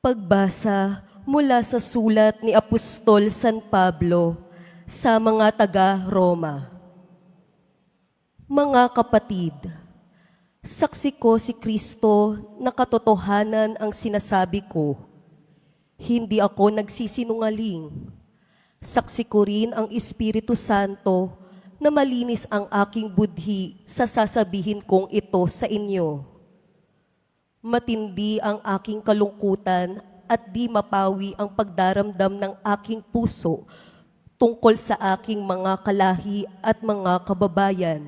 Pagbasa mula sa sulat ni Apostol San Pablo sa mga taga-Roma. Mga kapatid, saksi ko si Kristo na katotohanan ang sinasabi ko. Hindi ako nagsisinungaling. Saksi ko rin ang Espiritu Santo na malinis ang aking budhi sa sasabihin kong ito sa inyo. Matindi ang aking kalungkutan at di mapawi ang pagdaramdam ng aking puso tungkol sa aking mga kalahi at mga kababayan.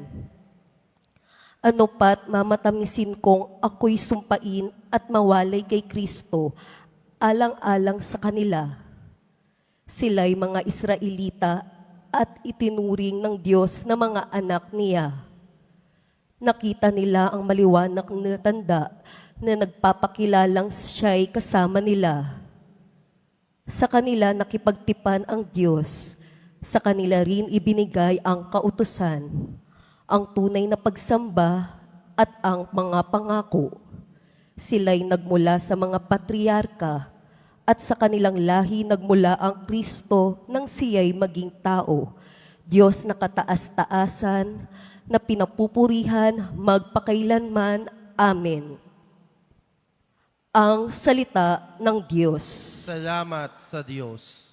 Ano pat mamatamisin kong ako'y sumpain at mawalay kay Kristo alang-alang sa kanila. Sila'y mga Israelita at itinuring ng Diyos na mga anak niya. Nakita nila ang maliwanag na tanda na nagpapakilalang siya'y kasama nila. Sa kanila nakipagtipan ang Diyos, sa kanila rin ibinigay ang kautusan, ang tunay na pagsamba at ang mga pangako. Sila'y nagmula sa mga patriarka at sa kanilang lahi nagmula ang Kristo nang siya'y maging tao, Diyos na kataas-taasan, na pinapupurihan magpakailanman. Amen. Ang salita ng Diyos. Salamat sa Diyos.